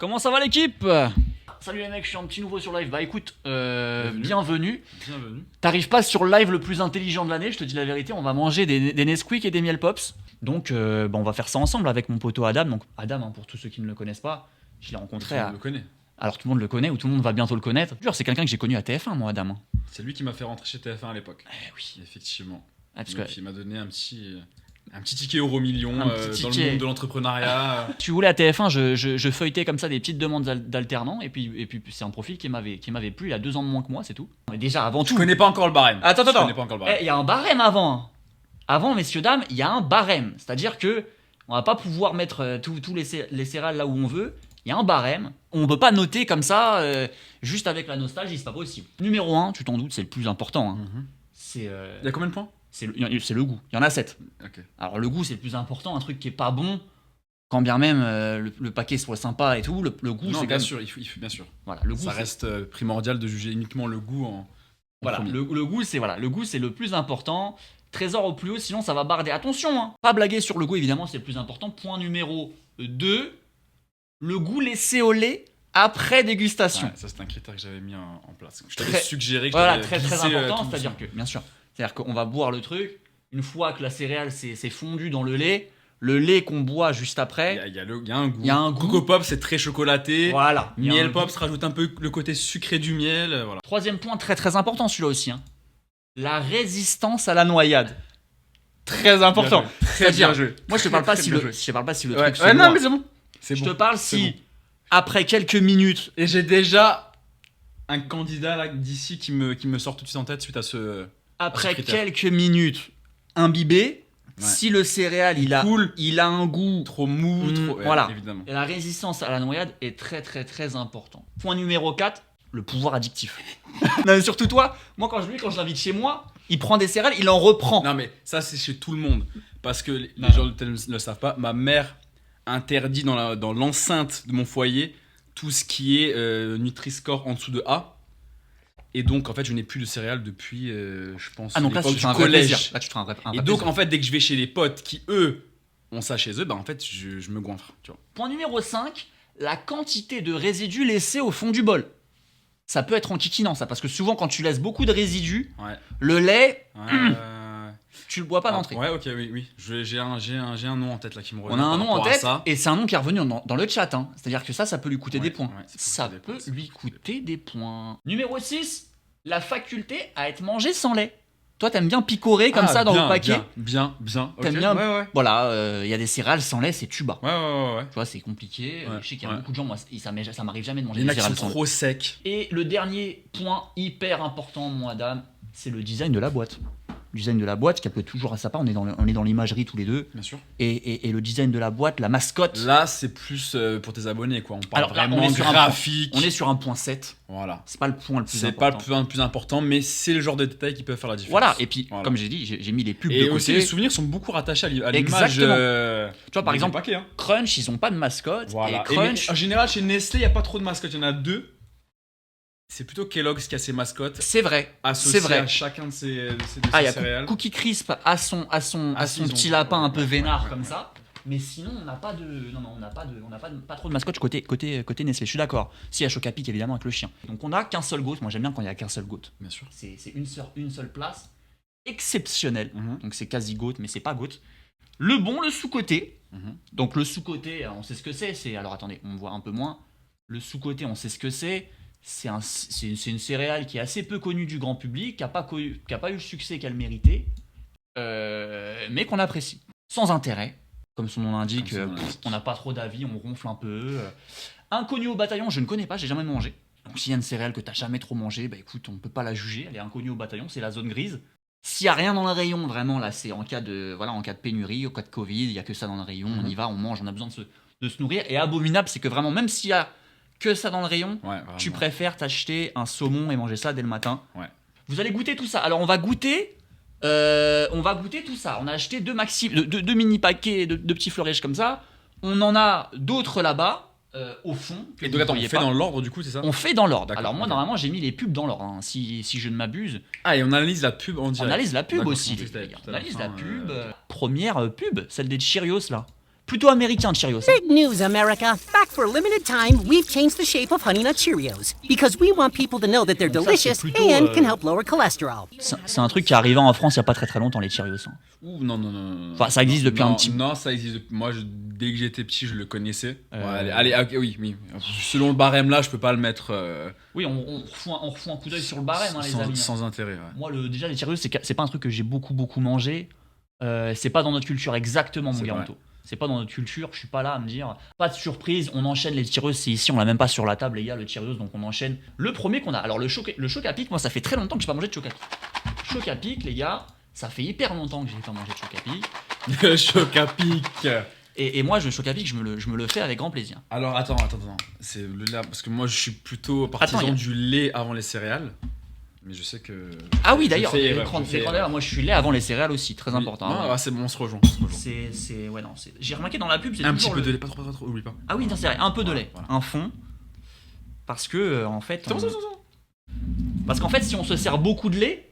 Comment ça va l'équipe? Salut les mecs, je suis un petit nouveau sur live. Bah écoute, bienvenue. T'arrives pas sur le live le plus intelligent de l'année, je te dis la vérité. On va manger des Nesquik et des Miel Pops. Donc on va faire ça ensemble avec mon poteau Adam. Donc Adam, hein, pour tous ceux qui ne le connaissent pas, je l'ai rencontré Tout le monde le connaît. Alors tout le monde le connaît ou tout le monde va bientôt le connaître. Jure, c'est quelqu'un que j'ai connu à TF1 moi, Adam. C'est lui qui m'a fait rentrer chez TF1 à l'époque. Oui. Effectivement. Parce Donc, que il m'a donné un petit ticket euro million Un petit dans le ticket. monde de l'entrepreneuriat. tu voulais à TF1, je feuilletais comme ça des petites demandes d'alternants et puis c'est un profil qui m'avait plu. Il a 2 ans de moins que moi, c'est tout. Mais déjà avant Je tout. connais pas encore le barème. Attends. Je connais pas encore le barème. Il y a un barème avant. Hein. Avant, messieurs, dames, il y a un barème. C'est-à-dire que on va pas pouvoir mettre tous les céréales là où on veut. Il y a un barème. On peut pas noter comme ça, juste avec la nostalgie, c'est pas possible. Numéro 1, tu t'en doutes, c'est le plus important. Hein. Il y a combien de points? C'est le goût. Il y en a 7. Ok. Alors le goût, c'est le plus important. Un truc qui est pas bon, quand bien même le paquet soit sympa et tout, le goût, Non, c'est bien quand sûr, il faut bien sûr. Voilà, le goût, Ça c'est- reste primordial de juger uniquement le goût en Voilà, premier. le goût, c'est le plus important. Trésor au plus haut, sinon ça va barder. Attention, hein, pas blaguer sur le goût, évidemment, c'est le plus important. Point numéro 2, le goût laissé au lait après dégustation. Ouais, ça, c'est un critère que j'avais mis en place. Je t'avais Très- suggéré que Voilà, je t'avais très glissé, important, tout c'est-à-dire doucement. que, bien sûr, c'est-à-dire qu'on va boire le truc, une fois que la céréale s'est fondue dans le lait qu'on boit juste après, Il y a un goût. Il y a un goût. Coco Pop, c'est très chocolaté. voilà. il y a un Miel goût. Pop se rajoute un peu le côté sucré du miel. Voilà. Troisième point, très important celui-là aussi, hein. La résistance à la noyade. Très important. C'est-à-dire, moi je te parle pas si le truc se non, noie. mais c'est bon. Je te parle c'est si, bon. après quelques minutes, Et j'ai déjà un candidat là d'ici qui me sort tout de suite en tête suite à ce. après critère. quelques minutes imbibé, Ouais. si le céréal Cool. il a un goût, Trop mou, trop. ouais, voilà. Évidemment. Et la résistance à la noyade est très important. Point numéro 4, le pouvoir addictif. Non mais surtout toi, moi quand je l'invite chez moi, il prend des céréales, il en reprend. Non, mais ça, c'est chez tout le monde. Parce que les Non. gens ne le savent pas. Ma mère interdit dans l'enceinte de mon foyer tout ce qui est Nutri-Score en dessous de A. Et donc, en fait, je n'ai plus de céréales depuis, je pense, Ah donc là l'époque tu te du fais un vrai collège. plaisir. Là tu te fais un vrai Et donc, plaisir. en fait, dès que je vais chez les potes qui, eux, ont ça chez eux, bah en fait, je me goinfre. Tu vois. Point numéro 5, la quantité de résidus laissés au fond du bol. Ça peut être enquiquinant ça, parce que souvent quand tu laisses beaucoup de résidus, Ouais. le lait, Ouais, tu le bois pas d'entrée. Ouais, ok, oui. J'ai un nom en tête là qui me revient. On a un par nom en rapport à tête, ça. et c'est un nom qui est revenu dans le chat. Hein. C'est-à-dire que ça peut lui coûter Ouais, des points. ouais, Ça des peut points, lui coûter des points. Numéro 6, la faculté à être mangé sans lait. Toi, t'aimes bien picorer comme ça dans le paquet. Bien. T'aimes Ok, bien Ouais. Voilà, il y a des céréales sans lait, c'est tuba. Ouais. Tu vois, c'est compliqué. Ouais, Je sais qu'il y a ouais. beaucoup de gens, moi, ça m'arrive jamais de manger Il y en des a qui céréales sont sans lait. trop secs. Et le dernier point hyper important, mon Adam, c'est le design de la boîte. Le design de la boîte, qui peut toujours à sa part, on est dans l'imagerie tous les deux. Bien sûr. Et le design de la boîte, la mascotte, Là, c'est plus pour tes abonnés, quoi. On parle Alors là, vraiment on est sur un graphique. on est sur un point 7. Voilà. C'est pas le point le plus C'est pas important. le plus important, mais c'est le genre de détails qui peuvent faire la différence. Voilà, et puis, Voilà. comme j'ai dit, j'ai mis les pubs Et de aussi, côté. les souvenirs sont beaucoup rattachés à l'image. Exactement. Tu vois, par du exemple, paquet, hein. Crunch, ils ont pas de mascotte. Voilà. Et Crunch, En général, chez Nestlé, il n'y a pas trop de mascottes. Il y en a 2. C'est plutôt Kellogg's qui a ses mascottes c'est vrai. associées C'est vrai. à chacun de ses Ah, il y a céréales. Cookie Crisp à son Ah, si, ils ont- petit lapin un peu ouais, vénard ouais, comme ouais. ça. Mais sinon, on n'a pas de. Non, on n'a pas trop de mascotte côté Nestlé. Je suis d'accord. Si, il y a Chocapic évidemment avec le chien. Donc, on a qu'un seul goat. Moi, j'aime bien quand il y a qu'un seul goat. Bien sûr. C'est une seule place. Exceptionnelle. Donc, c'est quasi goat, mais c'est pas goat. Le bon, le sous-côté. Mhm. Donc, le sous-côté, on sait ce que c'est. Alors, attendez, on voit un peu moins. Le sous-côté, on sait ce que c'est. C'est une céréale qui est assez peu connue du grand public, qui n'a pas eu le succès qu'elle méritait, mais qu'on apprécie. Sans intérêt, comme son nom l'indique, Comme son nom l'indique. on n'a pas trop d'avis, on ronfle un peu. Inconnu au bataillon, je ne connais pas, j'ai jamais mangé. Donc s'il y a une céréale que tu n'as jamais trop mangée, bah écoute, on ne peut pas la juger, elle est inconnue au bataillon, c'est la zone grise. S'il n'y a rien dans le rayon, vraiment, là, c'est en cas de pénurie, en cas de Covid, il n'y a que ça dans le rayon, on y va, on mange, on a besoin de se nourrir. Et abominable, c'est que vraiment, même s'il y a que ça dans le rayon, Ouais, vraiment. tu préfères t'acheter un saumon et manger ça dès le matin. Ouais. Vous allez goûter tout ça. Alors on va goûter tout ça. On a acheté deux mini paquets de petits fleurèges comme ça. On en a d'autres là-bas au fond. que Et vous donc, attends, on voyez fait pas. dans l'ordre du coup, c'est ça? On fait dans l'ordre. D'accord, Alors moi ok. normalement j'ai mis les pubs dans l'ordre. Hein. Si je ne m'abuse. Ah, et on analyse la pub en On direct. analyse la pub D'accord, aussi. je pensais que Les gars. c'était On analyse tout à la la fin, pub. Première pub, celle des Cheerios là. plutôt américain, Cheerios. Big news, America. Back for a limited time, we've changed the shape of Honey Nut Cheerios. Because we want people to know that they're Donc ça, c'est delicious plutôt, and can help lower cholesterol. C'est un truc qui est arrivé en France il y a pas très longtemps, les Cheerios. Hein. Ouh, non. Enfin, ça existe depuis Non, un petit... Non, ça existe depuis... Moi, dès que j'étais petit, je le connaissais. Euh, Ouais, allez, ok, oui. Selon le barème là, je peux pas le mettre Oui, on refout un coup d'œil sur le barème, hein, les amis. sans intérêt. Ouais. Moi, déjà, les Cheerios, c'est pas un truc que j'ai beaucoup mangé. C'est pas dans notre culture exactement, mon C'est Garanto. C'est pas dans notre culture, je suis pas là à me dire pas de surprise, on enchaîne les Cheerios, c'est ici, on l'a même pas sur la table les gars, le Cheerios, donc on enchaîne. Le premier qu'on a, alors le choc à pic, moi ça fait très longtemps que j'ai pas mangé de choc à pic. Choc à pic les gars, ça fait hyper longtemps que j'ai pas mangé de choc à pic. Le choc à pic. Et moi, le choc à pic, je me le fais avec grand plaisir. Alors attends. C'est le lait, parce que moi je suis plutôt partisan Attends, du lait avant les céréales. Mais je sais que. Ah oui, je d'ailleurs, fais erreur, je fais l'écran erreur. d'ailleurs, moi je suis lait avant les céréales aussi, très important. Non, hein. ah, c'est bon, on se rejoint. Ouais, non, j'ai remarqué dans la pub, c'est Un petit toujours peu le- de lait, pas trop, oublie pas. Ah oui, non, c'est vrai, un peu de Voilà, lait, voilà. un fond. Parce que, en fait. C'est bon. Parce qu'en fait, si on se sert beaucoup de lait,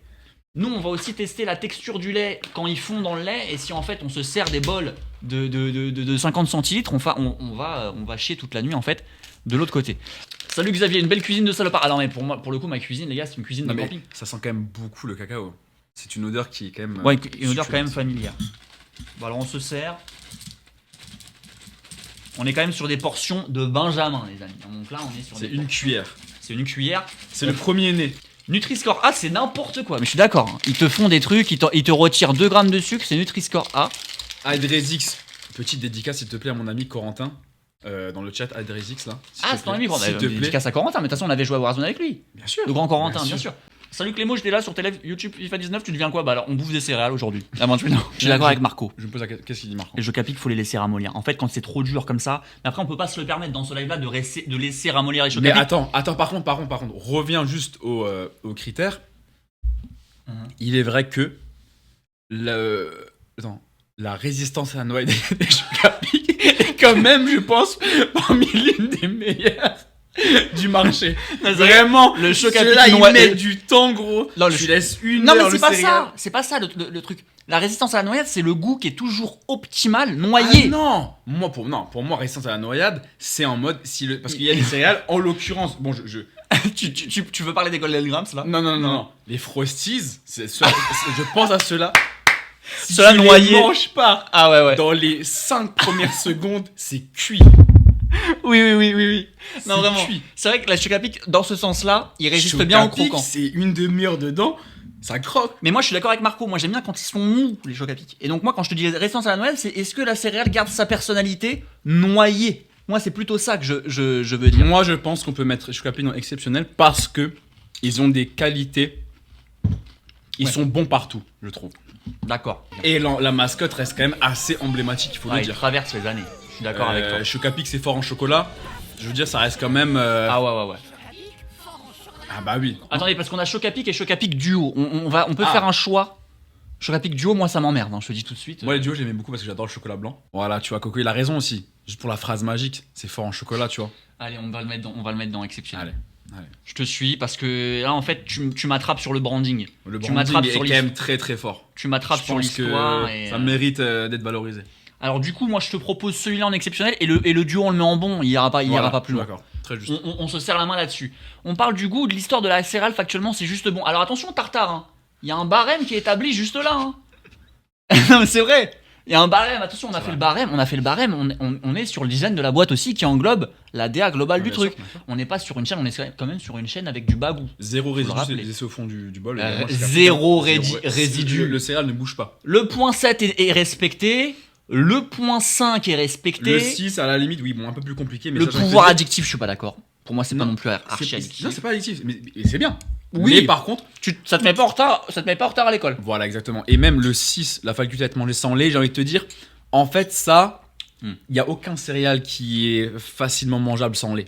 nous, on va aussi tester la texture du lait quand ils fond dans le lait. Et si en fait, on se sert des bols de 50 centilitres, on va chier toute la nuit, en fait, de l'autre côté. Salut Xavier, une belle cuisine de salopard. Ah non, mais pour le coup, ma cuisine, les gars, c'est une cuisine Non, de mais camping. ça sent quand même beaucoup le cacao. C'est une odeur qui est quand même. Ouais, une odeur quand même succulente. familière. Bon, alors on se sert. On est quand même sur des portions de Benjamin, les amis. Donc là, on est sur C'est des une portions. cuillère. C'est une cuillère. C'est le premier né. Nutri-Score A, c'est n'importe quoi. Mais je suis d'accord. Hein. Ils te font des trucs, ils te retirent 2 grammes de sucre, c'est Nutri-Score A. Adresix. Petite dédicace, s'il te plaît, à mon ami Corentin. Dans le chat, Adresix là. s'il Ah, te c'est ton plaît. ami Corentin. S'il te plaît. Dédicace à Corentin, mais de toute façon, on avait joué à Warzone avec lui. Bien sûr. Le grand Corentin, bien sûr. sûr. Salut Clément, j'étais là sur tes lives YouTube FIFA 19, tu deviens quoi? Bah alors, on bouffe des céréales aujourd'hui. Ah bon, je suis d'accord avec Marco. Je me pose la question, qu'est-ce qu'il dit Marco? Les jeux capiques, faut les laisser ramollir. En fait, quand c'est trop dur comme ça, mais après, on peut pas se le permettre dans ce live-là de laisser ramollir les jeux Mais capiques. attends, par contre, reviens juste aux critères. Mhm. Il est vrai que la résistance à la noix des chocs à pic est quand même, je pense, parmi l'une des meilleures du marché. Vraiment, le choc à ceux-là, pic ils noix- mettent du temps, gros. Non, le tu choc- laisses une Non, heure mais c'est le pas céréal. ça. C'est pas ça le truc. La résistance à la noyade, c'est le goût qui est toujours optimal, Ah noyé. non, pour moi, résistance à la noyade, c'est en mode parce qu'il y a des céréales, en l'occurrence, bon, tu veux parler des Golden Grams là? non, les Frosties, je pense à ceux-là. Si Ceux-là tu les noyés. manges pas Ah ouais. dans les 5 premières secondes, c'est cuit. Oui. Non, C'est vraiment. cuit. C'est vrai que la choc à pic, dans ce sens-là, il résiste Choc bien à au pic, croquant. C'est une demi-heure dedans, ça croque. Mais moi, je suis d'accord avec Marco. Moi, j'aime bien quand ils sont mous, les chocs à pic. Et donc, moi, quand je te dis résistance à la noyade, c'est est-ce que la céréale garde sa personnalité noyée? Moi, c'est plutôt ça que je veux dire. Moi, je pense qu'on peut mettre choc à pic dans exceptionnel parce que ils ont des qualités. Ils Ouais. sont bons partout, je trouve. D'accord. Et la mascotte reste quand même assez emblématique, il faut Ouais, le il dire. traverse les années. Je suis d'accord avec toi. Choc à pic, c'est fort en chocolat. Je veux dire, ça reste quand même. Ah ouais. Ah bah oui. Attendez, parce qu'on a choc à pic et choc à pic duo. On peut Ah. faire un choix. Choc à pic duo, moi, ça m'emmerde. Hein, je te dis tout de suite. Moi, les duos, j'aimais beaucoup parce que j'adore le chocolat blanc. Voilà, tu vois, Coco, il a raison aussi. Juste pour la phrase magique, c'est fort en chocolat, tu vois. Allez, on va le mettre dans exceptionnel. Allez. Je te suis parce que là, en fait, tu m'attrapes sur le branding. Le Tu branding m'attrapes est sur quand l'histoire. même très très fort. Tu m'attrapes Je sur pense que l'histoire. Et, ça mérite d'être valorisé. Alors, du coup, moi, je te propose celui-là en exceptionnel et le duo, on le met en bon. Il ira pas Voilà, plus loin. D'accord, très juste. On se serre la main là-dessus. On parle du goût, de l'histoire de la céréale, factuellement, c'est juste bon. Alors, attention, tartare. Hein. Il y a un barème qui est établi juste là. Hein. Non, mais c'est vrai. Il y a un barème. Attention, on a fait le barème. On est sur le design de la boîte aussi qui englobe la DA globale du Bien truc. sûr, bien sûr. On n'est pas sur une chaîne, on est quand même sur une chaîne avec du bagou. Zéro Faut le résidu, rappeler. c'est laissé au fond du bol. Euh, Moi, je suis zéro capitaine. résidu. Le céréal ne bouge pas. Le point 7 est respecté. Le point 5 est respecté. Le 6, à la limite, oui, bon, un peu plus compliqué. Mais Le ça, j'ai envie de pouvoir te dire, addictif, je suis pas d'accord. Pour moi, c'est pas Non, non plus archi addictif. Non, c'est pas addictif, mais c'est bien. Oui. Mais par contre, Ça te met pas en retard à l'école. voilà, exactement. Et même le 6, la faculté d'être mangé sans lait, j'ai envie de te dire, en fait, ça, il n'y a aucun céréal qui est facilement mangeable sans lait.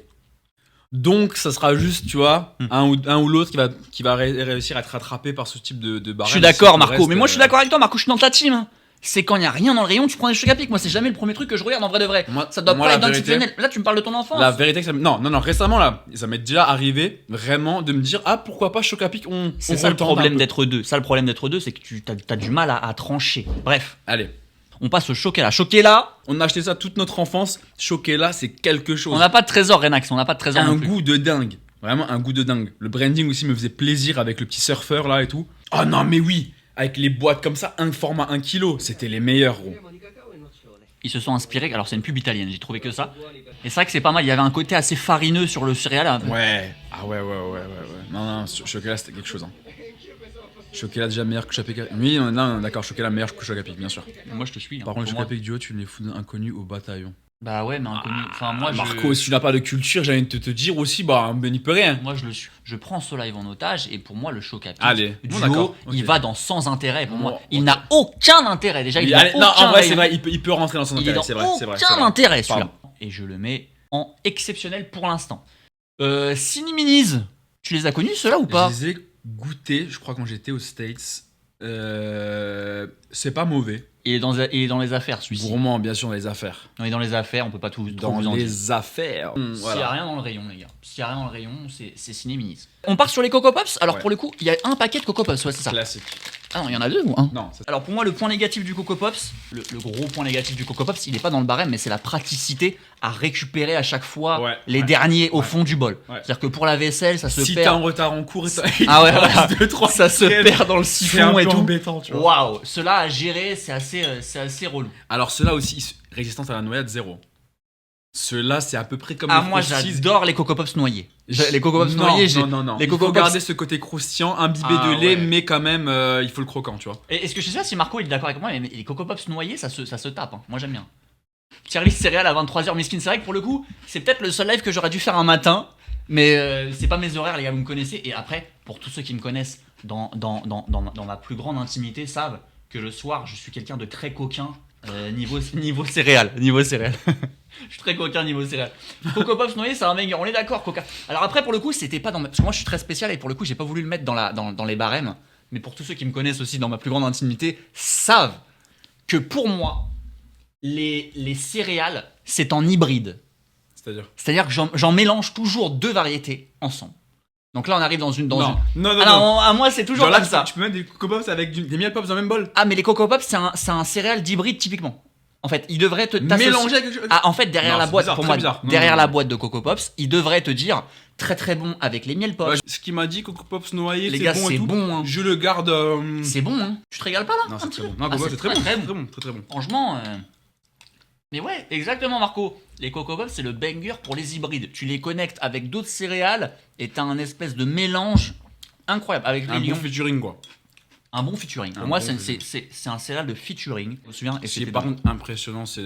Donc, ça sera juste, tu vois, un ou l'autre qui va réussir à être rattrapé par ce type de barème. Je suis d'accord, Si le Marco. reste, Mais moi, je suis d'accord avec toi, Marco. Je suis dans ta team. Hein. C'est quand il y a rien dans le rayon, tu prends des chocs à pic. Moi, c'est jamais le premier truc que je regarde en vrai de vrai. Ça doit moi, pas la être dans le vérité- exceptionnel. Là, tu me parles de ton enfance. La vérité, que ça non, récemment, là, ça m'est déjà arrivé vraiment de me dire, ah, pourquoi pas choc à pic, C'est on ça le retente un problème peu. d'être deux. Ça, le problème d'être deux, c'est que tu as du mal à trancher. Bref, Allez, On passe au Choquella. Choquella, On a acheté ça toute notre enfance. Choquella, c'est quelque chose. on n'a pas de trésor, Renax, on n'a pas de trésor un non plus. goût de dingue. Vraiment un goût de dingue. Le branding aussi me faisait plaisir avec le petit surfeur là et tout. Oh non, mais oui. Avec les boîtes comme ça, un format 1 kg. C'était les meilleurs, gros. Ils se sont inspirés, alors c'est une pub italienne, j'ai trouvé que ça. Et c'est vrai que c'est pas mal, il y avait un côté assez farineux sur le céréal. Un peu. Ouais. Ah ouais. Non, Choquella, c'était quelque chose. Hein. Choquella déjà meilleur que Chocapic. Oui, non, d'accord, Choquella meilleur que Chocapic, bien sûr. Moi je te suis. Hein. Par contre, le Pour moi- Chocapic duo, tu les fous inconnu au bataillon. Bah ouais, mais inconnu. Enfin, moi, Marco, si tu n'as pas de culture, j'ai envie de te dire aussi, bah, ben, il peut rien. Moi, je le suis. Je prends ce live en otage et pour moi, le Chocapic Allez, duo, bon, d'accord, il ok. va dans sans intérêt. Pour moi, Bon, il ok. n'a aucun intérêt. Déjà, il n'a Allez, non, aucun en vrai, c'est rayon. vrai, il peut rentrer dans son Il est intérêt, dans c'est vrai, c'est vrai. aucun intérêt celui-là. Pardon. Et je le mets en exceptionnel pour l'instant. Cine Minis, tu les as connus ceux-là ou pas? Je les ai goûtés, je crois, quand j'étais aux States. C'est pas mauvais. Il est dans les affaires celui-ci. Gourmand, bien sûr, dans les affaires. On est dans les affaires, on peut pas tout trop Dans vous en dire. les affaires. S'il y a rien dans le rayon, les gars. S'il y a rien dans le rayon, c'est Ciné Minis. On part sur les Coco Pops. Alors Ouais. pour le coup, il y a un paquet de Coco Pops, ouais, c'est ça. Classique. Ah non, il y en a deux ou un? Non, ça- Alors pour moi, le point négatif du Coco Pops, le gros point négatif du Coco Pops, il est pas dans le barème, mais c'est la praticité à récupérer à chaque fois Ouais, les ouais, derniers au ouais. fond du bol. Ouais. C'est-à-dire que pour la vaisselle, ça se si t'es perd. en retard en cours, Ah ouais, voilà. 2-3 Ça se perd dans le siphon et tout. embêtant, tu vois. Waouh, cela à gérer, c'est assez relou. Alors, ceux-là aussi, résistance à la noyade, 0. Ceux-là, c'est à peu près comme Ah, les moi Frosties. j'adore les Coco Pops noyés. Les Coco Pops Non, noyés, j'ai. non. Les Il Coco faut Pops- garder ce côté croustillant, imbibé Ah, de lait, ouais. mais quand même, il faut le croquant, tu vois. Et est-ce que je sais pas si Marco il est d'accord avec moi, mais les Coco Pops noyés, ça se tape. Hein. Moi j'aime bien. Service céréales à 23h, Miskin, c'est vrai que pour le coup, c'est peut-être le seul live que j'aurais dû faire un matin, mais c'est pas mes horaires, les gars, vous me connaissez. Et après, pour tous ceux qui me connaissent dans ma plus grande intimité, savent que le soir, je suis quelqu'un de très coquin niveau céréales. Niveau céréales. Je suis très coquin niveau céréales. Coco Pops noyés, c'est un mec, on est d'accord, coca. Alors après, pour le coup, c'était pas dans parce que moi je suis très spécial et pour le coup, j'ai pas voulu le mettre dans les barèmes. Mais pour tous ceux qui me connaissent aussi dans ma plus grande intimité, savent que pour moi, les céréales, c'est en hybride. C'est-à-dire C'est-à-dire que j'en mélange toujours deux variétés ensemble. Donc là, on arrive dans une. Non, Ah non. non, à moi, c'est toujours Genre là, comme ça. tu peux mettre des Coco Pops avec des miel pops dans le même bol. Ah, mais les Coco Pops, c'est un céréal d'hybride typiquement. En fait, il devrait te t'associer- Mélanger avec quelque chose. Ah, en fait, derrière Non, la c'est boîte, bizarre, pour très moi, bizarre. Non, derrière non, la non. boîte de Coco Pops, il devrait te dire très très bon avec les miel pops. Ouais, ce qu'il m'a dit, Coco Pops noyé, Les c'est gars, bon et c'est tout. bon, hein. Je le garde. C'est bon, hein. Tu te régales pas là Non, un c'est petit très peu bon. Non, Ah, Coco, c'est très bon. très bon. Très bon, très bon. Franchement. Mais ouais, exactement, Marco. Les Coco Pops, c'est le banger pour les hybrides. Tu les connectes avec d'autres céréales et t'as un espèce de mélange incroyable avec les Un bon lions. featuring, quoi. Un bon featuring. Pour Un moi, bon c'est un céréal de featuring. Je me souviens. Et Ce qui est c'était par dans- contre impressionnant, c'est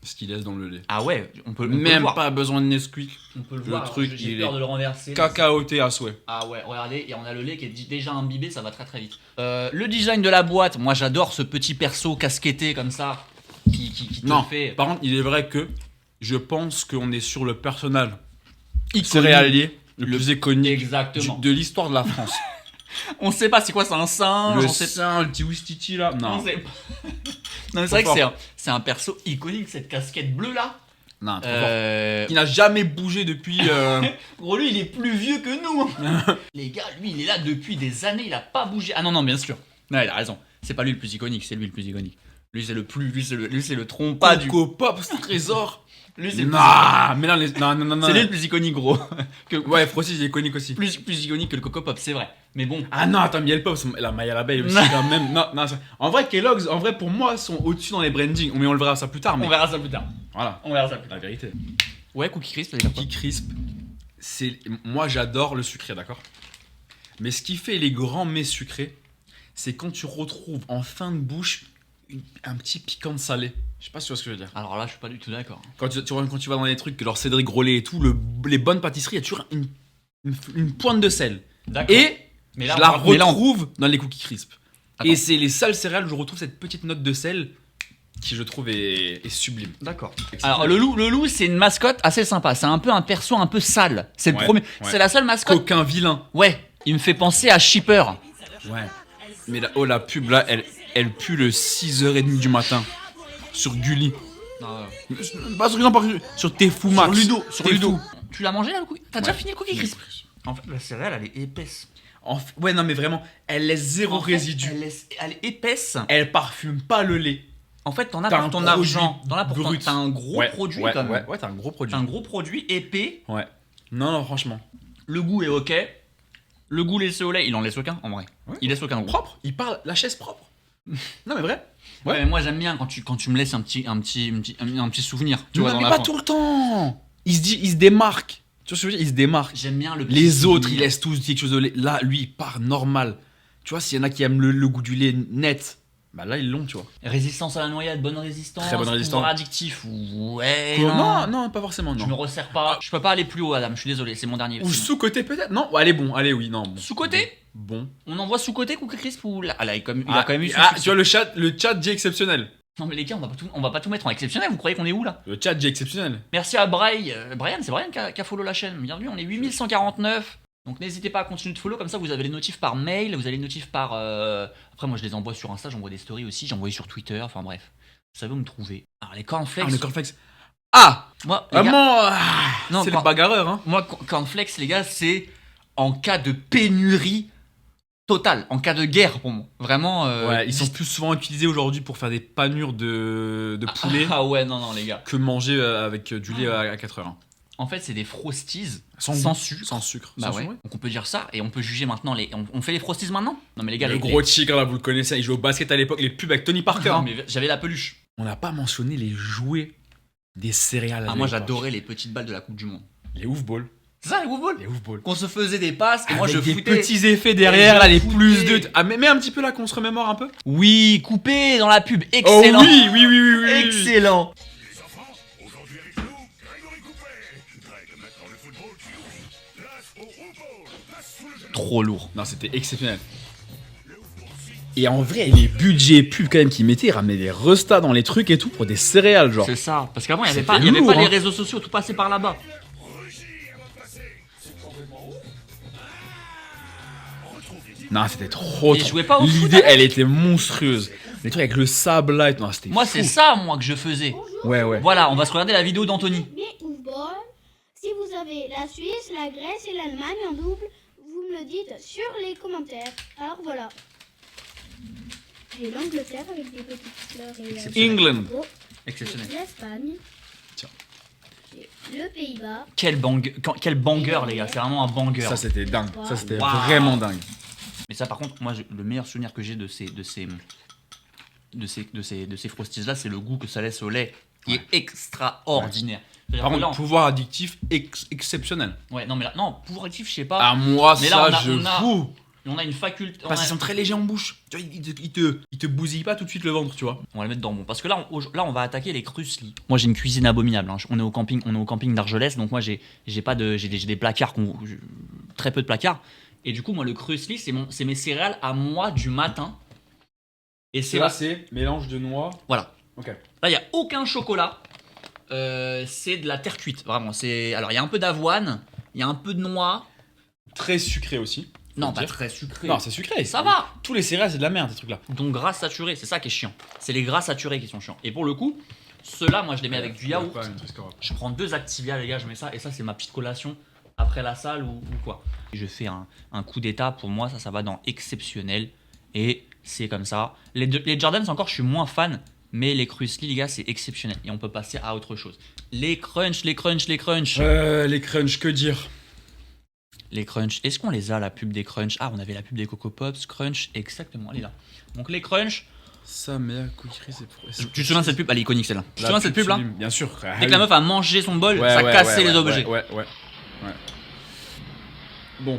ce qu'il laisse dans le lait. Ah ouais, on peut le Même voir. pas besoin de Nesquik. On peut le le voir. truc, J'ai il peur est de le renverser. Cacaoté à souhait. Ah ouais, regardez, et on a le lait qui est déjà imbibé, ça va très très vite. Le design de la boîte, moi j'adore ce petit perso casquetté comme ça, qui te Non, fait par contre, il est vrai que je pense qu'on est sur le personnage iconique. céréalier le plus iconique Exactement. de l'histoire de la France. On sait pas c'est quoi, c'est un singe, Le on sait sein, le petit Wistiti là. on Non, sait pas. Non, mais c'est vrai que Trop c'est un perso iconique, cette casquette bleue là. non, trop fort. Il n'a jamais bougé depuis. Gros, lui il est plus vieux que nous. Les gars, lui il est là depuis des années, il a pas bougé. Ah non, non, bien sûr. Non, il a raison. C'est pas lui le plus iconique, c'est lui le plus iconique. Lui c'est le trompas du. Coco Pops Trésor. Lui c'est le plus- Non, mais non, non. c'est lui le plus iconique, gros. Ouais, Frosty, il est iconique aussi. plus iconique que le Coco Pop, c'est vrai. Mais bon. Ah non, attends, Miel Pops, la Maya l'abeille aussi Non. quand même. Non, en vrai, Kellogg's, en vrai, pour moi, sont au-dessus dans les brandings. Mais on le verra ça plus tard. Mais On verra ça plus tard. voilà, On verra ça plus tard. la vérité. Ouais, Cookie Crisp, ça veut dire quoi? Cookie Crisp, moi j'adore le sucré, d'accord. Mais ce qui fait les grands mets sucrés, c'est quand tu retrouves en fin de bouche un petit piquant de salé. Je sais pas si tu vois ce que je veux dire. Alors là, je suis pas du tout d'accord. Quand tu vas dans les trucs, genre Cédric Grolet et tout, les bonnes pâtisseries, il y a toujours une pointe de sel. D'accord. Et mais je la mais là, retrouve dans les cookies crisp. Attends. Et c'est les seuls céréales où je retrouve cette petite note de sel qui, je trouve, est sublime. D'accord. Alors le loup, c'est une mascotte assez sympa. C'est un peu un perso un peu sale. C'est le Ouais, premier. ouais. C'est la seule mascotte. Coquin vilain. Ouais. Il me fait penser à Shipper. Ouais. Mais la pub là, elle pue le 6h30 du matin. Sur Gulli. Pas sur Gulli, sur Tefou Max. Sur Tefou. Ludo. Tu l'as mangé là le cookie? T'as déjà Ouais. fini le cookie crisp? En fait, la céréale, elle est épaisse. Ouais, non, mais vraiment, elle laisse zéro En fait, résidu. Elle est épaisse. Elle parfume pas le lait. En fait, t'en as T'as pour un ton produit argent. brut. T'as un gros Ouais, produit ouais, quand même. Ouais, t'as un gros produit. T'as un gros produit épais. Ouais. Non, franchement. Le goût est ok. Le goût laissé au lait, il en laisse aucun en vrai. Ouais. Il laisse aucun goût. Propre. Il parle la chaise propre. Non, mais vrai. Ouais, mais moi j'aime bien quand tu me laisses un petit souvenir. Tu vois, Non, dans mais la pas fin. tout le temps. Il se démarque. Tu vois ce que je veux dire? Il se démarque. J'aime bien le petit Les autres, souvenir. ils laissent tous quelque chose de lait. Là, lui, il part normal. Tu vois, s'il y en a qui aiment le goût du lait net, bah là, ils l'ont, tu vois. Résistance à la noyade, bonne résistance. Très bonne résistance. Pouvoir addictif, ouais. Non, pas forcément, Je me non. resserre pas. Je peux pas aller plus haut, Adam. Je suis désolé, c'est mon dernier. Ou sinon. sous-côté peut-être? Non, allez, bon, allez, oui, non. Bon. Sous-côté. Bon. On envoie sous-côté Cookie Crisp ou là, il a quand même eu son Ah, succès. tu vois, le chat dit exceptionnel. Non mais les gars, on va pas tout mettre en exceptionnel. Vous croyez qu'on est où là? Le chat dit exceptionnel. Merci à Brian, c'est Brian qui a follow la chaîne. Bienvenue, on est 8149. Donc n'hésitez pas à continuer de follow, comme ça vous avez les notifs par mail, vous avez les notifs par... Après moi je les envoie sur Insta, j'envoie des stories aussi, j'envoie sur Twitter, enfin bref. Vous savez où me trouver. Alors les cornflakes... Ah, le cornflakes. Ah, moi, les gars, vraiment, non, c'est quand- le bagarreur, hein. moi cornflakes les gars, c'est en cas de pénurie totale, en cas de guerre pour moi. Vraiment... Ouais, ils sont plus souvent utilisés aujourd'hui pour faire des panures de poulet Ah ouais, non les gars. que manger avec du lait à 4 heures. Hein. En fait c'est des frosties Sans sans goût. sucre. Sans sucre. Bah sans ouais. sucre, Donc on peut dire ça et on peut juger maintenant les... On fait les frosties maintenant? Non mais les gars, Le les gros tigre, là, vous le connaissez, il joue au basket à l'époque, les pubs avec Tony Parker. Non hein. mais j'avais la peluche. On n'a pas mentionné les jouets des céréales. Ah à moi l'époque. j'adorais les petites balles de la Coupe du Monde. Les ouf balls. C'est ça les woofballs? Les ouf balls. Qu'on se faisait des passes et moi je Avec des foutais. petits effets derrière, Et là, je les foutais. plus de. Ah, mais mets un petit peu là qu'on se remémore un peu. Oui, coupé dans la pub. Excellent. Oh oui. Excellent. Les enfants, aujourd'hui avec nous, Grégory Coupé. Greg, maintenant le football, tu oublies. Place au football, passe sous le genou. Trop lourd. Non, c'était exceptionnel. Et en vrai, les budgets pubs quand même qu'ils mettaient, ils ramenaient des restas dans les trucs et tout pour des céréales, genre. C'est ça. Parce qu'avant il y avait C'était pas, il y avait lourd, pas les hein. réseaux sociaux, tout passait par là-bas. Non, c'était trop. Et ils jouaient pas au foot, L'idée, avec elle était monstrueuse. Les trucs avec le sable là, et tout. Non, c'était Moi fou. c'est ça moi que je faisais. Ouais. Voilà, on va se regarder la vidéo d'Anthony. Mais ouvball, si vous avez la Suisse, la Grèce et l'Allemagne en double, vous me le dites sur les commentaires. Alors voilà. J'ai l'Angleterre avec des petites fleurs et England. Oh, Exceptionnel. l'Espagne. Tiens. J'ai le Pays-Bas. Quel banger les gars, c'est vraiment un banger. Ça, c'était dingue. Ça, c'était Waouh. vraiment dingue. Mais ça par contre, moi le meilleur souvenir que j'ai de ces frosties là, c'est le goût que ça laisse au lait qui est extraordinaire. C'est-à-dire Par que là, contre, pouvoir addictif exceptionnel. ouais, non mais là, non, pouvoir actif, je sais pas. Ah, moi, Mais ça, là, je on a- fous. On a une faculté. Parce qu'ils sont très légers en bouche. Tu vois, ils te bousillent pas tout de suite le ventre, tu vois. On va le mettre dans bon. Parce que là, on va attaquer les crusli. Moi, j'ai une cuisine abominable. Hein. On est au camping d'Argelès, donc moi, j'ai des placards, très peu de placards. Et du coup, moi, le crusli, c'est mes céréales à moi du matin. Et c'est là, c'est mélange de noix. voilà. Ok. Là, il y a aucun chocolat. C'est de la terre cuite, vraiment. Alors, il y a un peu d'avoine, il y a un peu de noix. Très sucré aussi. faut Non, le pas dire. très sucré. Non, c'est sucré. Ça va. Tous les céréales, c'est de la merde, ces trucs-là. Donc gras saturé, c'est ça qui est chiant. C'est les gras saturés qui sont chiants. Et pour le coup, ceux-là, moi je les mets avec du yaourt. Je prends 2 Activia, les gars, je mets ça. Et ça, c'est ma petite collation après la salle ou quoi. Je fais un coup d'état. Pour moi, ça va dans exceptionnel. Et c'est comme ça. Les Jordans, encore, je suis moins fan. Mais les Crusli, les gars, c'est exceptionnel. Et on peut passer à autre chose. Les crunch. Les crunchs, que dire? Les crunch. Est-ce qu'on les a, la pub des crunch? Ah, on avait la pub des Coco Pops. Crunch, exactement, elle est là. Donc les crunch. Ça, mais cookie, c'est pour. Tu te souviens de cette pub? Elle est iconique celle-là. Tu te souviens de cette pub là? Bien sûr. Dès que la meuf a mangé son bol, ça cassait les objets. Ouais. Bon.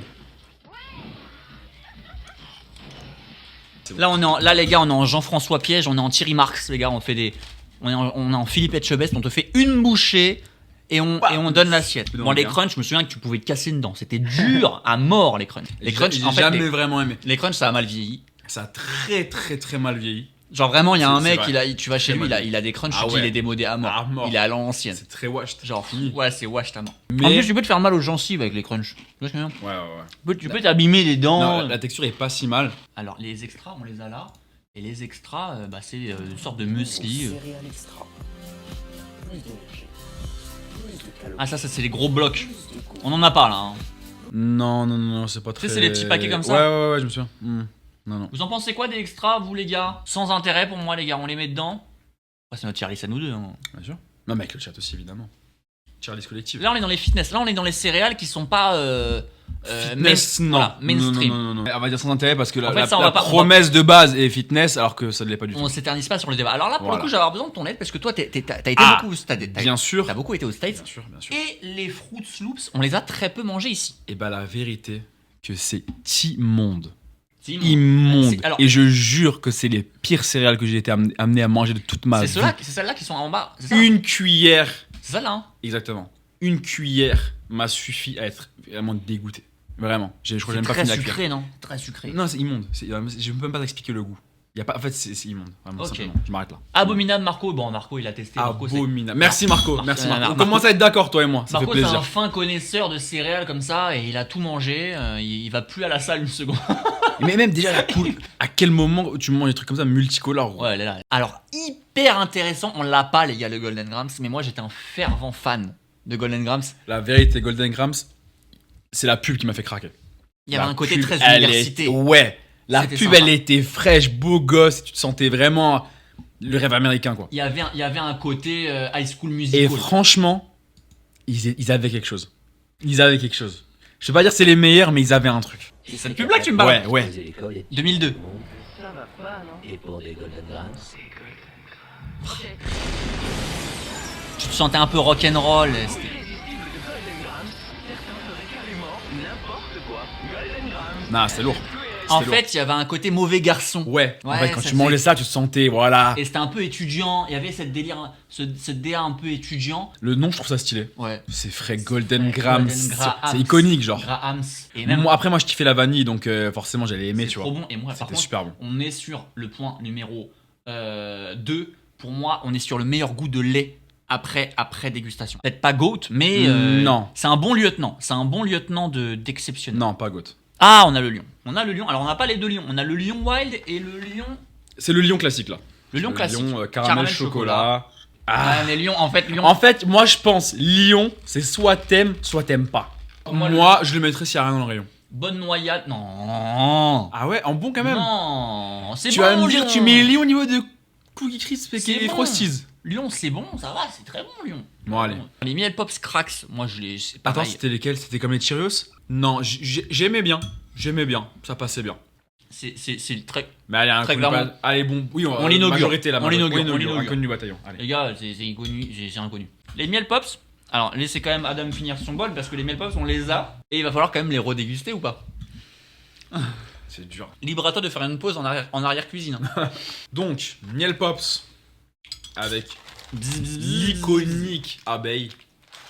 Là, les gars, on est en Jean-François Piège, on est en Thierry Marx, les gars, on est en Philippe Etchebest, on te fait une bouchée et on donne l'assiette. Non, Bon, les bien. crunchs, je me souviens que tu pouvais te casser dedans, c'était dur à mort les crunchs. Les crunchs, J'ai en fait, jamais vraiment aimé. les crunchs, ça a mal vieilli. Ça a très mal vieilli. Genre vraiment, il y a un C'est mec, vrai. tu vas chez C'est lui, mal. il a des crunchs, Ah tu te dis, ouais. il est démodé à mort. À mort. Il est à l'ancienne. C'est très washed. Genre, ouais, c'est wash ta mort. Mais- En plus, tu peux te faire mal aux gencives avec les crunchs. Tu vois ce que je veux dire? Ouais. Tu peux t'abîmer les dents. Non, la texture est pas si mal. Alors, les extras, on les a là. Et les extras, c'est une sorte de muesli. Ah, ça c'est les gros blocs. On en a pas là. Hein. Non, c'est pas très. sais, c'est les petits paquets comme ça. Ouais, je me souviens. Non. Vous en pensez quoi des extras, vous les gars? Sans intérêt pour moi, les gars, on les met dedans. c'est notre tier list à nous deux. Hein. Bien sûr. Non, mais avec le chat aussi, évidemment. Tier list collective. Là, on est dans les fitness. Là, on est dans les céréales qui sont pas Fitness, non. voilà, mainstream. Non. On va dire sans intérêt parce que En fait, la ça, on va pas- promesse de base est fitness alors que ça ne l'est pas du tout. On s'éternise pas sur le débat. Alors là, pour Voilà. le coup, j'avais besoin de ton aide parce que toi, t'as été Ah, beaucoup, Bien sûr. t'as beaucoup été aux States. Bien sûr. Et les Fruit Loops, on les a très peu mangés ici. Et bah la vérité, que c'est immonde. C'est Immonde. alors, Et je jure que c'est les pires céréales que j'ai été amené à manger de toute ma c'est vie. c'est celles-là qui sont en bas. C'est ça Une cuillère. C'est celle-là. Hein. Exactement. Une cuillère m'a suffi à être vraiment dégoûté. Vraiment. Je crois que j'ai même pas Très fini la cuillère. sucré, non? Très sucré. Non, c'est immonde. Je peux même pas t'expliquer le goût. Y a pas, en fait, c'est immonde. Vraiment, Ok. simplement. Je m'arrête là. Abominable, Marco. Bon, Marco, il a testé. Marco, c'est- Abominable. Merci Marco. Merci Marco. On Marco- commence à être d'accord, toi et moi. Ça Marco, fait c'est un plaisir. fin connaisseur de céréales comme ça et il a tout mangé. Il va plus à la salle une seconde. Mais même déjà la poule. À quel moment tu manges des trucs comme ça multicolores? Ouais, elle est là. Alors, hyper intéressant. On l'a pas, les gars, le Golden Grams. Mais moi, j'étais un fervent fan de Golden Grams. La vérité, Golden Grams, c'est la pub qui m'a fait craquer. Il y avait La un côté pub, très elle université. Ouais. La C'était pub, sympa. elle était fraîche, beau gosse. Tu te sentais vraiment le rêve américain, quoi. Il y avait un côté High School Et Musical. franchement, ils avaient quelque chose. Ils avaient quelque chose. Je vais pas dire que c'est les meilleurs, mais ils avaient un truc. C'est cette pub-là que tu me parles. Ouais. 2002. Et pour des Golden Grams, Tu te sentais un peu rock'n'roll. C'était- Non, c'est lourd. En C'était lourd. fait, il y avait un côté mauvais garçon. Ouais. En Ouais, fait, quand ça tu mangeais ça, tu te sentais, voilà. Et c'était un peu étudiant. Il y avait cette délire, ce DA un peu étudiant. Le nom, je trouve ça stylé. Ouais. C'est frais Golden Grams. Golden Grahams. C'est iconique, genre. Grahams. Et même, Moi, après, moi, je kiffais la vanille, donc forcément, j'allais aimer, c'est tu trop vois. bon. Et moi, par C'était contre, super bon. on est sur le point numéro 2. Pour moi, on est sur le meilleur goût de lait après dégustation. Peut-être pas GOAT, mais Non. c'est un bon lieutenant. C'est un bon lieutenant d'exceptionnel. Non, pas goat. Ah, on a le lion. On a le lion. Alors, on n'a pas les deux lions. On a le lion wild et le lion. C'est le lion classique, là. Le lion classique. Lion caramel chocolat. Ah, mais lion, en fait, lion. En fait, moi, je pense, lion, c'est soit t'aimes pas. Moi, Moi, je le mettrais s'il y a rien dans le rayon. Bonne noyade. Non. Ah ouais, en bon quand même. Non. C'est Tu bon. vas me dire, lion. tu mets lion au niveau de Cookie Crisp C'est et bon. Frosties. Lion, c'est bon, ça va, c'est très bon, lion. Bon, allez. Les Miel Pops Cracks, moi je les. C'est Attends, pareil. c'était lesquels? C'était comme les Cheerios? Non, j'aimais bien. J'aimais bien. Ça passait bien. C'est très. Mais allez, un Très connu clairement. pas- Allez, bon, oui, On l'inaugure. majorité, la On majorité. l'inaugure. Inconnu du bataillon. Allez. Les gars, c'est inconnu, c'est inconnu. Les Miel Pops, alors laissez quand même Adam finir son bol parce que les Miel Pops on les a et il va falloir quand même les redéguster ou pas. C'est dur. Libre à toi de faire une pause en arrière cuisine. Donc, Miel Pops avec l'iconique abeille.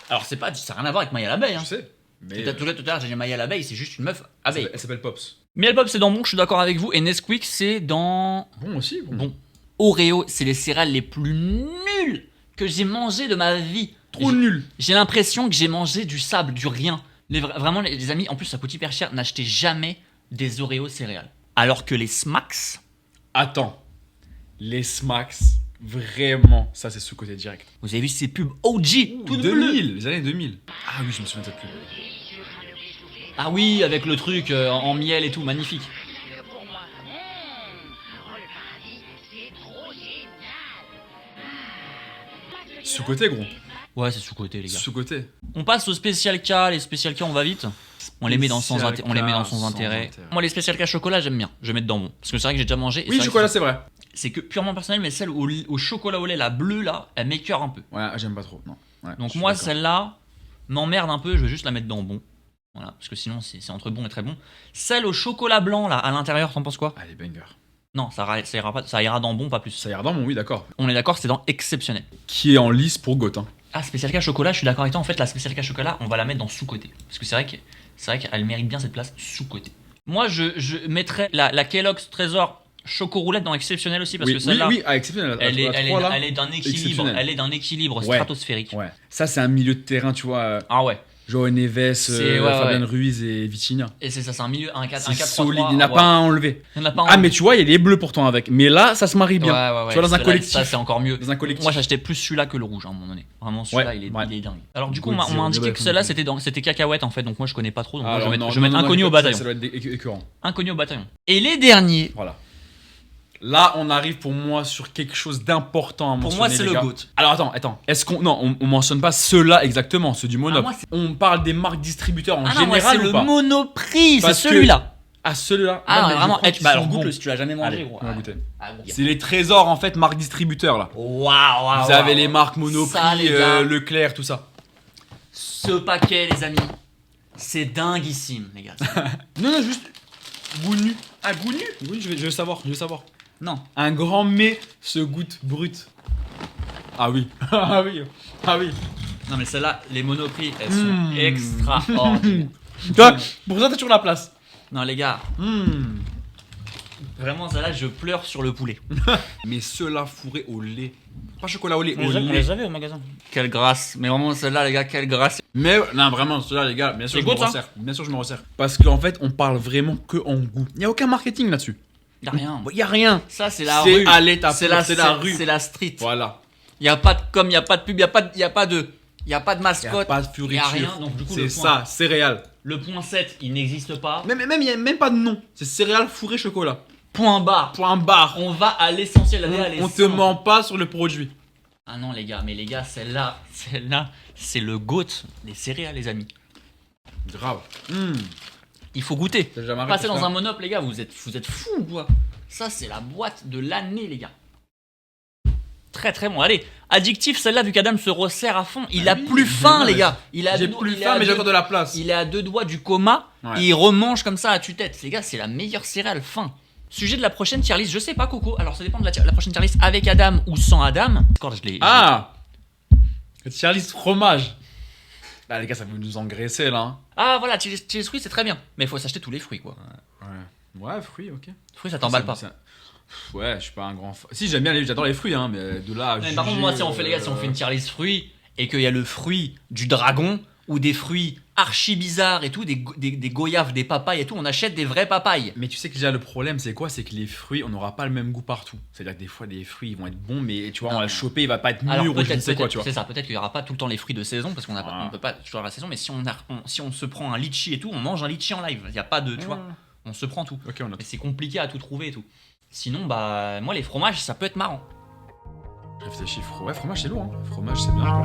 Alors c'est pas, ça n'a rien à voir avec Maya l'abeille. Hein. Je sais. Mais Tout à l'heure j'ai dit Maya l'abeille, c'est juste une meuf abeille. elle s'appelle Pops. Miel Pops c'est dans bon, je suis d'accord avec vous. Et Nesquik c'est dans Bon aussi. bon. Oreo, c'est les céréales les plus nulles que j'ai mangé de ma vie. Trop nul. J'ai l'impression que j'ai mangé du sable, du rien. Vraiment, les amis, en plus, ça coûte hyper cher. N'achetez jamais des Oreos céréales. Alors que les Smacks, Attends. Les Smacks, vraiment, ça c'est sous-côté direct. vous avez vu ces pubs OG, toutes bleues. 2000, les années 2000. Ah oui, je me souviens de cette pub. Ah oui, avec le truc en miel et tout, magnifique. Sous-côté, gros. Ouais, c'est sous-côté, les gars. Sous-côté. On passe aux Special K. Les Special K, on va vite. On les met dans sans, Special K, on les met dans sans sans intérêt. intérêt. Moi, les Special K chocolat, j'aime bien. Je vais mettre dans bon. Parce que c'est vrai que j'ai déjà mangé. et Oui, c'est vrai chocolat, que c'est vrai. c'est que purement personnel, mais celle au chocolat au lait, la bleue là, elle m'écœure un peu. Ouais, j'aime pas trop. Non. Ouais, je Donc suis moi, d'accord. celle-là m'emmerde un peu, je vais juste la mettre dans bon. Voilà, parce que sinon, c'est entre bon et très bon. Celle au chocolat blanc, là, à l'intérieur, t'en penses quoi? Allez, banger. Non, ça ira dans bon, pas plus. Ça ira dans mon oui, d'accord. On est d'accord, c'est dans exceptionnel. Qui est en lice pour Gotin. Ah, Special K chocolat, je suis d'accord avec toi. En fait, la Special K chocolat, on va la mettre dans sous-côté. Parce que c'est vrai qu'elle mérite bien cette place sous-côté. Moi, je mettrais la Kellogg's Trésor Choco-Roulette dans exceptionnel aussi, parce Oui, que celle-là, oui, ah, exceptionnel. elle est d'un Exceptionnel. équilibre Ouais. stratosphérique. Ouais. Ça, c'est un milieu de terrain, tu vois. Ah ouais. Joao Neves, C'est- ouais, Fabien ouais. Ruiz et Vitinha. Et c'est ça, c'est un milieu, un 4 C'est 3 solide, il n'y en a pas un enlevé. Il n'y en a pas un. Ah, mais tu vois, il y a les bleus pourtant avec. Mais là, ça se marie bien. Ouais. Tu vois, dans un Celle-là, collectif. Ça, c'est encore mieux. Dans un collectif. Moi, j'achetais plus celui-là que le rouge à un moment donné. Vraiment, celui-là, Ouais, il ouais. est dingue. Alors, du coup, Goat on m'a Zero, indiqué ouais, que celle-là, ouais. c'était cacahuète en fait. Donc, moi, je connais pas trop. Donc, moi, Alors, je non, vais mettre non, inconnu non, au bataillon. Ça doit être écœurant. Inconnu au bataillon. Et les derniers, Voilà. Là, on arrive pour moi sur quelque chose d'important à mentionner. Pour moi, c'est les le gars. GOAT. Alors attends. Est-ce qu'on non, on mentionne pas ceux-là exactement, ceux du Monop. moi, c'est- On parle des marques distributeurs en Ah non, moi, général c'est ou le pas Monoprix, c'est Parce que- celui-là. Ah celui-là. Ah, Non, mais ouais, je vraiment. crois Eh, qu'ils bah alors sont goûte-le bons. si tu l'as jamais mangé, Allez, gros. on va goûter. Ah, gros. C'est les trésors en fait, marques distributeurs là. Waouh, Vous avez les marques Monoprix, Ça, les gars. Leclerc, tout ça. Ce paquet, les amis, c'est dinguissime, les gars. Non, juste goût nu. Ah goût nu. Oui, je veux savoir. Non. Un grand mets se goûte brut. Ah oui. ah oui. Non, mais celles-là, les Monoprix, elles sont Mmh. extraordinaires. Tu vois, pour ça t'as toujours la place. Non, les gars, vraiment, celle-là, je pleure sur le poulet. Mais ceux-là fourrés au lait. Pas chocolat au lait, On au lait. les avait au magasin. Quelle grâce. Mais vraiment, celle-là, les gars, quelle grâce. Mais non, vraiment, ceux-là, les gars, bien sûr, C'est je me good, ça resserre. Bien sûr, je me resserre. Parce qu'en fait, on parle vraiment que en goût. Il n'y a aucun marketing là-dessus. Y'a rien. Il n'y a rien. Ça, c'est la C'est rue. à l'état C'est pur, la, c'est la rue. C'est la street. Voilà. Y a pas de com, y a pas de pub, y a pas de Il n'y a mascotte. pas de furiture. rien, donc du coup, c'est le ça, céréales. Le point 7, il n'existe pas. Même, il n'y a même pas de nom. C'est céréales fourrées chocolat. Point barre. Point barre. On va à l'essentiel. Allez, allez, On te simple. ment pas sur le produit. Ah non, les gars, mais les gars, celle-là, c'est le GOAT des céréales, les amis. Grave. Il faut goûter. T'as déjà marqué Passez pour dans ça un monop, les gars, vous êtes fous ou quoi? Ça, c'est la boîte de l'année, les gars. Très très bon. Allez, addictif, celle-là, vu qu'Adam se resserre à fond, il a oui, plus faim, non, les mais gars. Il a J'ai deux- plus il est à faim, mais j'ai deux- encore de la place. Il est à 2 doigts du coma Ouais. et il remange comme ça à tue-tête. Les gars, c'est la meilleure céréale fin. Sujet de la prochaine tier list, je sais pas, Coco. Alors, ça dépend de la prochaine tier list avec Adam ou sans Adam. Encore, je l'ai. Ah Charlie fromage. Bah les gars, ça veut nous engraisser là. Hein. Ah, voilà, cheese fruits, c'est très bien. Mais il faut s'acheter tous les fruits, quoi. Ouais, fruits, ok. Fruits, ça t'emballe pas. Ouais, je suis pas un grand fan. Si, j'aime bien, j'adore les fruits, hein, mais de là à Mais par contre, moi, si on fait, les gars, si on fait une tier list fruits et qu'il y a le fruit du dragon ou des fruits archi bizarres et tout, des goyaves, des papayes et tout, on achète des vrais papayes. Mais tu sais que déjà le problème c'est quoi? C'est que les fruits on n'aura pas le même goût partout. C'est-à-dire que des fois des fruits ils vont être bons mais tu vois on va Non. le choper il va pas être Alors mûr ou je ne peut-être, sais quoi tu vois. c'est ça, peut-être qu'il y aura pas tout le temps les fruits de saison parce qu'on a Voilà. on peut pas toujours avoir la saison, mais si on se prend un litchi et tout, on mange un litchi en live. Il y a pas de, tu vois, on se prend tout. Ok on note. Mais c'est compliqué à tout trouver et tout. Sinon, bah moi les fromages ça peut être marrant. Réfléchis, ouais fromage c'est lourd hein. Fromage c'est bien.